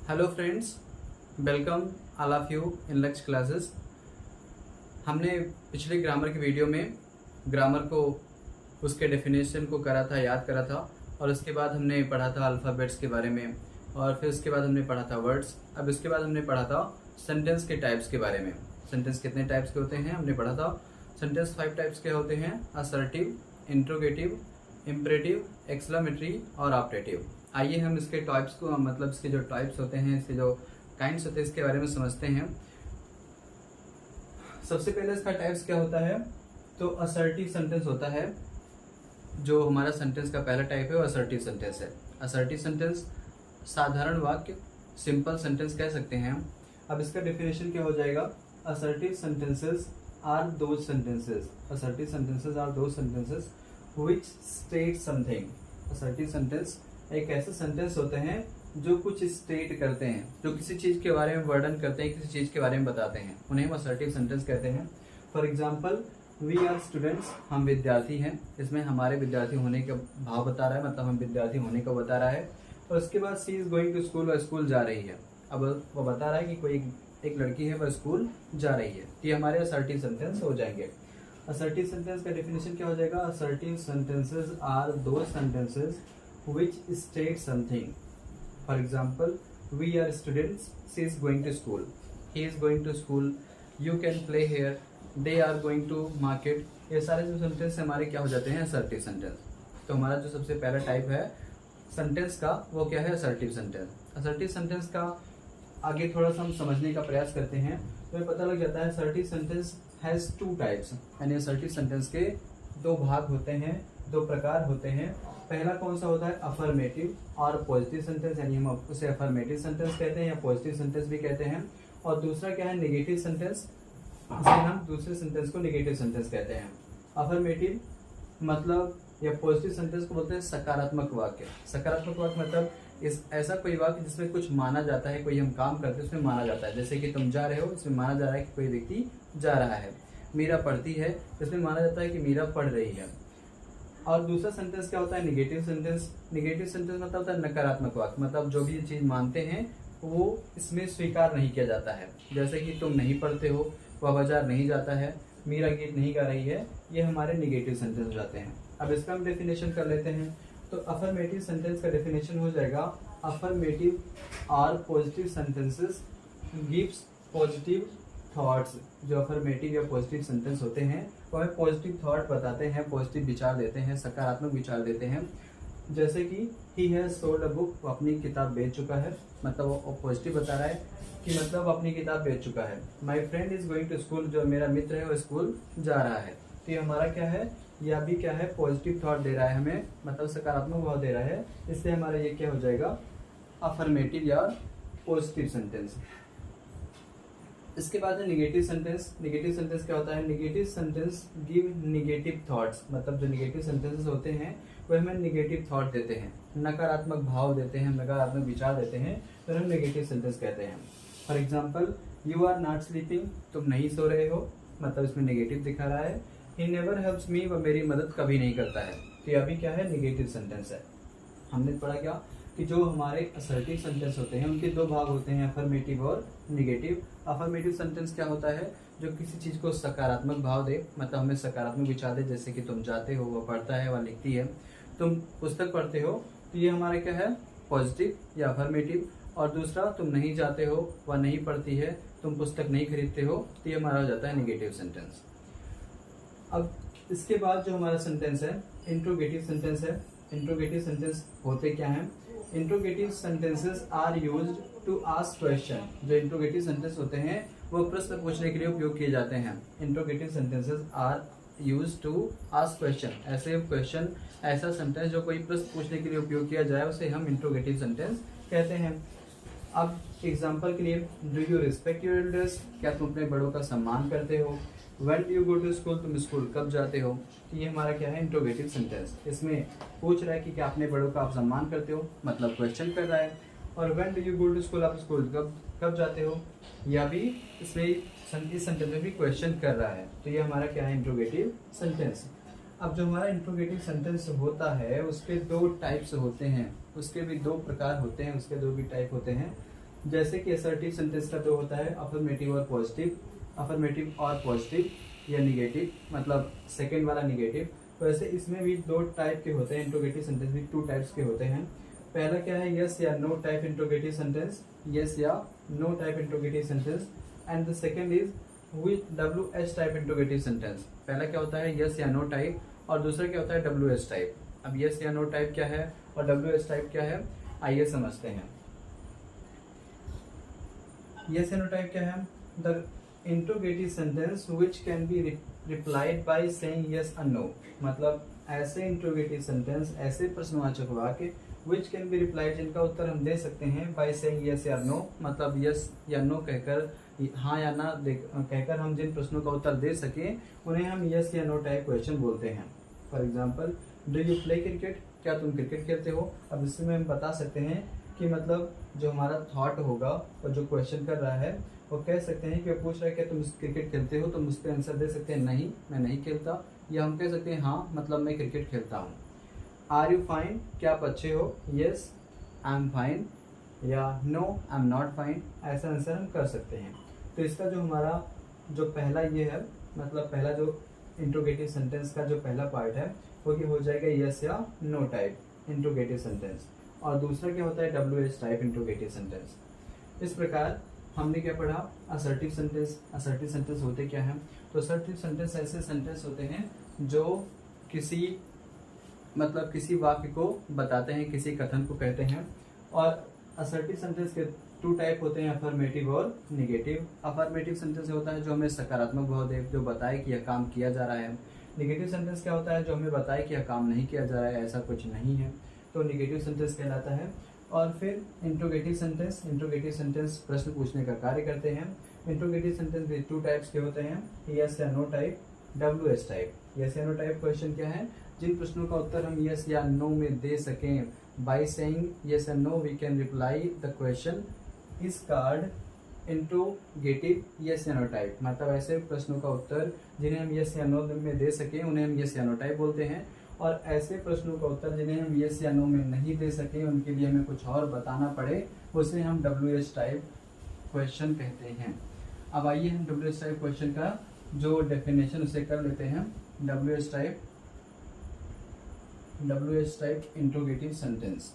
Hello friends, welcome all of you in लक्ष्य classes. हमने पिछले ग्रामर की वीडियो में ग्रामर को उसके डेफिनेशन को करा था, याद करा था, और उसके बाद हमने पढ़ा था अल्फ़ाबेट्स के बारे में, और फिर उसके बाद हमने पढ़ा था वर्ड्स। अब इसके बाद हमने पढ़ा था सेंटेंस के टाइप्स के बारे में। सेंटेंस कितने टाइप्स के होते हैं हमने पढ़ा था। सेंटेंस 5 टाइप्स के होते हैं: असर्टिव, इंट्रोगेटिव, इम्परेटिव, एक्सक्लेमेटरी और ऑपरेटिव। आइए हम इसके टाइप्स को, मतलब इसके जो टाइप्स होते हैं, इसके जो काइंड्स होते हैं, इसके बारे में समझते हैं। सबसे पहले इसका टाइप्स क्या होता है, तो असर्टिव सेंटेंस होता है। जो हमारा सेंटेंस का पहला टाइप है वो असर्टिव सेंटेंस है। असर्टिव सेंटेंस साधारण वाक्य, सिंपल सेंटेंस कह सकते हैं हम। अब इसका डेफिनेशन क्या हो जाएगा, assertive sentences are those sentences, assertive sentences are those sentences which state something. Assertive sentence एक ऐसे सेंटेंस होते हैं जो कुछ स्टेट करते हैं, जो किसी चीज के बारे में वर्णन करते हैं, किसी चीज के बारे में बताते हैं, उन्हें हम असर्टिव सेंटेंस कहते हैं। For example, we are students, हम विद्यार्थी हैं। इसमें हमारे विद्यार्थी होने का भाव बता रहा है, मतलब हम विद्यार्थी होने को बता रहा है। और उसके बाद सी इज गोइंग टू स्कूल, वह स्कूल जा रही है। अब वो बता रहा है कि कोई एक लड़की है, वह स्कूल जा रही है। ये हमारे असर्टिव सेंटेंस हो जाएंगे। असर्टिव सेंटेंस का डेफिनेशन क्या हो जाएगा, assertive sentences are those sentences which state something. For example, we are students, she is going to school, he is going to school, you can play here, they are going to market। ये सारे जो sentence हमारे क्या हो जाते हैं, assertive sentence. तो हमारा जो सबसे पहला टाइप है सेंटेंस का वो क्या है, असर्टिव सेंटेंस। असर्टिव सेंटेंस का आगे थोड़ा सा हम समझने का प्रयास करते हैं तो हमें पता लग जाता है असर्टिव सेंटेंस हैज 2 टाइप्स। यानी असर्टिव सेंटेंस के 2 भाग होते हैं, 2 प्रकार होते हैं। पहला कौन सा होता है, अफर्मेटिव और पॉजिटिव सेंटेंस, यानी हम उसे अफर्मेटिव सेंटेंस कहते हैं या पॉजिटिव सेंटेंस भी कहते हैं। और दूसरा क्या है, नेगेटिव सेंटेंस, इसे हम दूसरे सेंटेंस को नेगेटिव सेंटेंस कहते हैं। अफर्मेटिव मतलब या पॉजिटिव सेंटेंस को बोलते हैं सकारात्मक वाक्य। सकारात्मक वाक्य मतलब ऐसा कोई वाक्य जिसमें कुछ माना जाता है, कोई हम काम करते हैं उसमें माना जाता है। जैसे कि तुम जा रहे हो, इसमें माना जा रहा है कि कोई व्यक्ति जा रहा है। मीरा पढ़ती है, इसमें माना जाता है कि मीरा पढ़ रही है। और दूसरा सेंटेंस क्या होता है, नेगेटिव सेंटेंस। नेगेटिव सेंटेंस मतलब होता है नकारात्मक वाक्य, मतलब जो भी ये चीज मानते हैं वो इसमें स्वीकार नहीं किया जाता है। जैसे कि तुम नहीं पढ़ते हो, वह बाजार नहीं जाता है, मीरा गीत नहीं गा रही है, ये हमारे नेगेटिव सेंटेंस हो जाते हैं। अब इसका हम डेफिनेशन कर लेते हैं। तो अफर्मेटिव सेंटेंस का डेफिनेशन हो जाएगा, अफर्मेटिव और positive sentences gives positive thoughts. जो अफर्मेटिव या पॉजिटिव सेंटेंस होते हैं वो हमें पॉजिटिव थॉट बताते हैं, पॉजिटिव विचार देते हैं, सकारात्मक विचार देते हैं। जैसे कि he has sold a book, वो अपनी किताब बेच चुका है, मतलब वो पॉजिटिव बता रहा है कि मतलब वो अपनी किताब बेच चुका है। My friend is going to school, जो मेरा मित्र है वो स्कूल जा रहा है। तो ये हमारा क्या है, या भी क्या है, पॉजिटिव थॉट दे रहा है हमें, मतलब सकारात्मक भाव दे रहा है। इससे हमारा ये क्या हो जाएगा, अफर्मेटिव या पॉजिटिव सेंटेंस। इसके बाद है निगेटिव सेंटेंस। निगेटिव सेंटेंस क्या होता है, negative sentence give negative thoughts, मतलब जो निगेटिव सेंटेंसेस होते हैं वो हमें निगेटिव थॉट देते हैं, नकारात्मक भाव देते हैं, नकारात्मक विचार देते हैं, तो हम नेगेटिव सेंटेंस कहते हैं। For example, you are not sleeping, तुम नहीं सो रहे हो, मतलब इसमें नेगेटिव दिखा रहा है। ही नेवर हेल्प्स मी, वह मेरी मदद कभी नहीं करता है। तो यह भी क्या है, नेगेटिव सेंटेंस है। हमने पढ़ा क्या कि जो हमारे असर्टिव सेंटेंस होते हैं उनके 2 भाग होते हैं, अफर्मेटिव और नेगेटिव। अफर्मेटिव सेंटेंस क्या होता है, जो किसी चीज को सकारात्मक भाव दे, मतलब हमें सकारात्मक विचार दे। जैसे कि तुम जाते हो, वह पढ़ता है, वह लिखती है, तुम पुस्तक पढ़ते हो, तो ये हमारा क्या है, पॉजिटिव या अफर्मेटिव। और दूसरा, तुम नहीं जाते हो, वह नहीं पढ़ती है, तुम पुस्तक नहीं खरीदते हो, तो ये हमारा हो जाता है नेगेटिव सेंटेंस। अब इसके बाद जो हमारा सेंटेंस है, इंट्रोगेटिव सेंटेंस है। इंट्रोगेटिव सेंटेंस होते क्या हैं, interrogative sentences are used to ask question. जो इंट्रोगेटिव सेंटेंस होते हैं वो प्रश्न पूछने के लिए उपयोग किए जाते हैं। Interrogative sentences are used to ask question. ऐसे क्वेश्चन, ऐसा सेंटेंस जो कोई प्रश्न पूछने के लिए उपयोग किया जाए उसे हम इंट्रोगेटिव सेंटेंस कहते हैं। अब एग्जाम्पल के लिए, do you respect your elders, क्या तुम अपने बड़ों का सम्मान करते हो। When do you go to school, तुम स्कूल कब जाते हो। तो ये हमारा क्या है, इंट्रोगेटिव सेंटेंस। इसमें पूछ रहा है कि क्या अपने बड़ों का आप सम्मान करते हो, मतलब क्वेश्चन कर रहा है। और when do you go to school, आप स्कूल कब जाते हो, या भी इसमें इस सेंटेंस में भी क्वेश्चन कर रहा है। तो ये हमारा क्या है, इंट्रोगेटिव सेंटेंस। अब जो हमारा इंट्रोगेटिव सेंटेंस होता है उसके 2 टाइप्स होते हैं, उसके भी 2 प्रकार होते हैं, उसके 2 भी टाइप होते हैं। जैसे कि असर्टिव सेंटेंस का जो होता है अफर्मेटिव और पॉजिटिव, अफर्मेटिव और पॉजिटिव या निगेटिव, मतलब सेकेंड वाला निगेटिव। तो ऐसे इसमें भी दो टाइप के होते हैं, इंट्रोगेटिव सेंटेंस भी टू टाइप्स के होते हैं। पहला क्या है, यस या no type interrogative sentence, yes या no type interrogative sentence. And the second is with WH type interrogative sentence. पहला क्या होता है यस या नो टाइप, और दूसरा क्या होता है WH टाइप। अब यस या नो टाइप क्या है और WH टाइप क्या है, आइए समझते हैं। यस या नो टाइप क्या है, the interrogative sentence which can be replied bye saying yes और नो। मतलब ऐसे इंट्रोगेटिव सेंटेंस, ऐसे प्रश्नवाचक वाक्य विच कैन बी रिप्लाइड, जिनका उत्तर हम दे सकते हैं बाय सेइंग यस या नो, मतलब यस या नो कहकर, हाँ या ना कहकर हम जिन प्रश्नों का उत्तर दे सके उन्हें हम यस या नो टाइप क्वेश्चन बोलते हैं। For example, do you play cricket, क्या तुम क्रिकेट खेलते हो। अब इसमें हम बता सकते हैं कि मतलब जो हमारा थॉट होगा और जो क्वेश्चन कर रहा है वो कह सकते हैं कि पूछ रहा है क्या तुम क्रिकेट खेलते हो, तो हम उस पर आंसर दे सकते हैं नहीं मैं नहीं खेलता, या हम कह सकते हैं हाँ मतलब मैं क्रिकेट खेलता हूँ। आर यू फाइन, क्या आप अच्छे हो, यस आई एम फाइन, या no I am not fine, ऐसा आंसर हम कर सकते हैं। तो इसका जो हमारा जो पहला ये है, मतलब पहला जो इंट्रोगेटिव सेंटेंस का जो पहला पार्ट है वो ये हो जाएगा यस या नो टाइप इंट्रोगेटिव सेंटेंस, और दूसरा क्या होता है WH टाइप इंट्रोगेटिव सेंटेंस। इस प्रकार हमने क्या पढ़ा, असर्टिव सेंटेंस। असर्टिव सेंटेंस होते क्या है, तो असर्टिव सेंटेंस ऐसे सेंटेंस होते हैं जो किसी मतलब किसी वाक्य को बताते हैं, किसी कथन को कहते हैं। और असर्टिव सेंटेंस के टू टाइप होते हैं, अफर्मेटिव और निगेटिव। अफर्मेटिव सेंटेंस होता है जो हमें सकारात्मक भाव दे, जो बताए कि यह काम किया जा रहा है। निगेटिव सेंटेंस क्या होता है, जो हमें बताए कि यह काम नहीं किया जा रहा है, ऐसा कुछ नहीं है, तो निगेटिव सेंटेंस कहलाता है। और फिर इंट्रोगेटिव सेंटेंस, इंट्रोगेटिव सेंटेंस प्रश्न पूछने का कार्य करते हैं। इंट्रोगेटिव सेंटेंस भी टू टाइप्स के होते हैं, यस या no type, WH type. Yes या नो टाइप क्वेश्चन क्या है, जिन प्रश्नों का उत्तर हम यस या नो में दे सकें, by saying yes and no we can reply the question is called interrogative yes या नो टाइप। मतलब ऐसे प्रश्नों का उत्तर जिन्हें हम यस या नो में दे सकें उन्हें हम यस या नो टाइप बोलते हैं, और ऐसे प्रश्नों का उत्तर जिन्हें हम यस या नो में नहीं दे सके, उनके लिए हमें कुछ और बताना पड़े, उसे हम WH टाइप क्वेश्चन कहते हैं। अब आइए हम WH टाइप क्वेश्चन का जो डेफिनेशन उसे कर लेते हैं। WH टाइप इंट्रोगेटिव सेंटेंस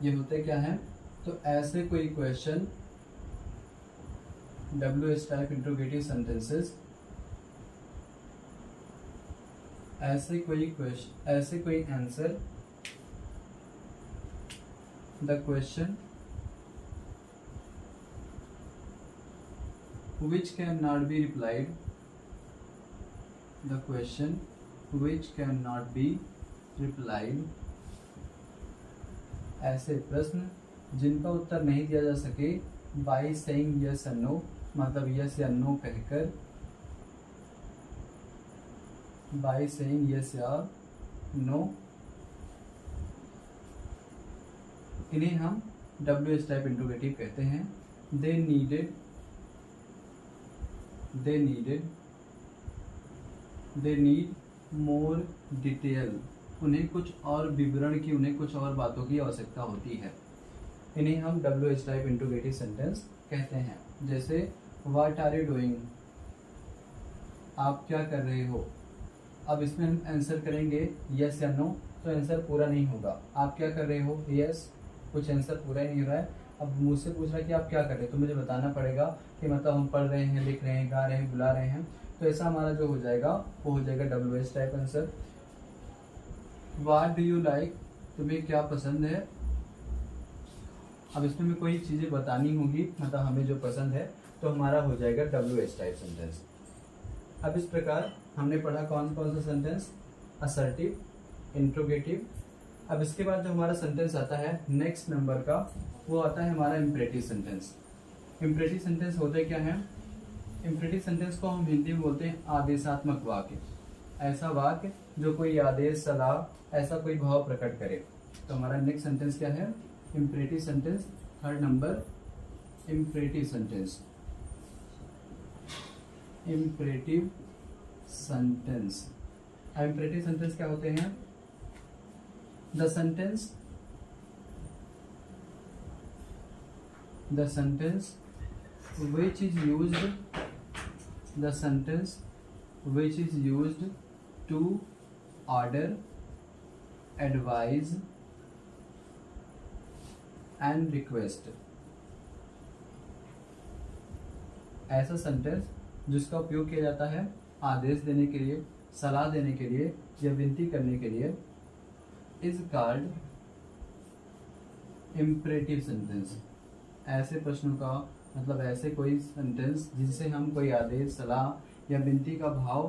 ये होते क्या है, तो ऐसे कोई question WH type interrogative sentences, ऐसे कोई answer, the question which cannot be replied, the question which cannot be replied, ऐसे प्रश्न जिनका उत्तर नहीं दिया जा सके by saying yes or no, मतलब yes या no कहकर, by saying yes या no, इन्हें हम WH टाइप इंट्रोगेटिव कहते हैं। they need more detail, उन्हें कुछ और विवरण की, उन्हें कुछ और बातों की आवश्यकता होती है। इन्हें हम WH टाइप इंट्रोगेटिव सेंटेंस कहते हैं। जैसे व्हाट आर यू डूइंग, आप क्या कर रहे हो। अब इसमें हम आंसर करेंगे यस या नो, तो आंसर पूरा नहीं होगा। आप क्या कर रहे हो, यस, कुछ आंसर पूरा ही नहीं हो रहा है। अब मुझसे पूछ रहा है कि आप क्या कर रहे हैं, तो मुझे बताना पड़ेगा कि मतलब हम पढ़ रहे हैं, लिख रहे हैं, गा रहे हैं, बुला रहे हैं। तो ऐसा हमारा जो हो जाएगा वो हो जाएगा WH type answer. What do you like, तुम्हें क्या पसंद है। अब इसमें हमें कोई चीज़ें बतानी होगी, मतलब हमें जो पसंद है, तो हमारा हो जाएगा WH टाइप सेंटेंस। अब इस प्रकार हमने पढ़ा कौन कौन सा सेंटेंस, असर्टिव, इंट्रोगेटिव। अब इसके बाद जो हमारा सेंटेंस आता है नेक्स्ट नंबर का, वो आता है हमारा इम्परेटिव सेंटेंस। इम्परेटिव सेंटेंस होते क्या है, इम्परेटिव सेंटेंस को हम हिंदी में बोलते हैं आदेशात्मक वाक्य। ऐसा वाक्य जो कोई आदेश, सलाह, ऐसा कोई भाव प्रकट करे। तो हमारा नेक्स्ट सेंटेंस क्या है, imperative sentence. Third number imperative sentence. Imperative sentence, imperative sentence क्या होते हैं, the sentence the sentence which is used the sentence which is used to order, advise and request। ऐसा सेंटेंस जिसका उपयोग किया जाता है आदेश देने के लिए, सलाह देने के लिए या विनती करने के लिए इज कॉल्ड इम्परेटिव सेंटेंस। ऐसे प्रश्नों का मतलब ऐसे कोई सेंटेंस जिनसे हम कोई आदेश, सलाह या विनती का भाव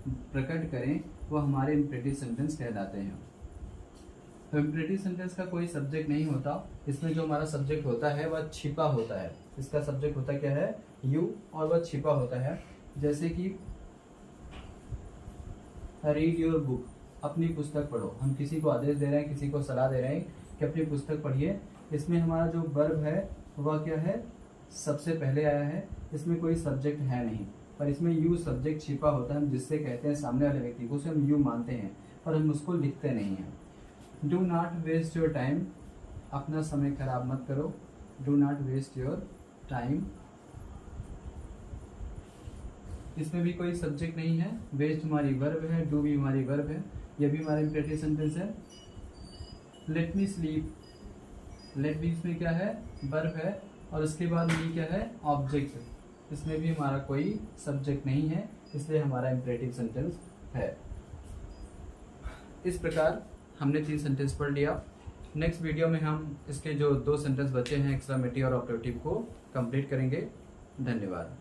प्रकट करें वो हमारे इम्परेटिव सेंटेंस कहलाते हैं। तो इम्परेटिव सेंटेंस का कोई सब्जेक्ट नहीं होता, इसमें जो हमारा सब्जेक्ट होता है वह छिपा होता है। इसका सब्जेक्ट होता क्या है? यू, और वह छिपा होता है। जैसे कि रीड योर बुक, अपनी पुस्तक पढ़ो। हम किसी को आदेश दे रहे हैं, किसी को सलाह दे रहे हैं कि अपनी पुस्तक पढ़िए। इसमें हमारा जो वर्ब है वह क्या है? सबसे पहले आया है। इसमें कोई सब्जेक्ट है नहीं, पर इसमें यू सब्जेक्ट छिपा होता है, हम जिससे कहते हैं सामने वाले व्यक्ति को, उसे हम यू मानते हैं पर हम उसको लिखते नहीं हैं। Do not waste your time, अपना समय खराब मत करो। Do not waste your time, इसमें भी कोई सब्जेक्ट नहीं है। वेस्ट हमारी वर्ब है, डू भी हमारी वर्ब है, यह भी हमारा इम्परेटिव सेंटेंस है। लेट मी स्लीप, लेट भी इसमें क्या है? वर्ब है, और उसके बाद मी क्या है? ऑब्जेक्ट। इसमें भी हमारा कोई सब्जेक्ट नहीं है, इसलिए हमारा इम्परेटिव सेंटेंस है। इस प्रकार हमने 3 सेंटेंस पढ़ लिया। नेक्स्ट वीडियो में हम इसके जो 2 सेंटेंस बचे हैं एक्सक्लेमेटिव और ऑपरेटिव को कंप्लीट करेंगे। धन्यवाद।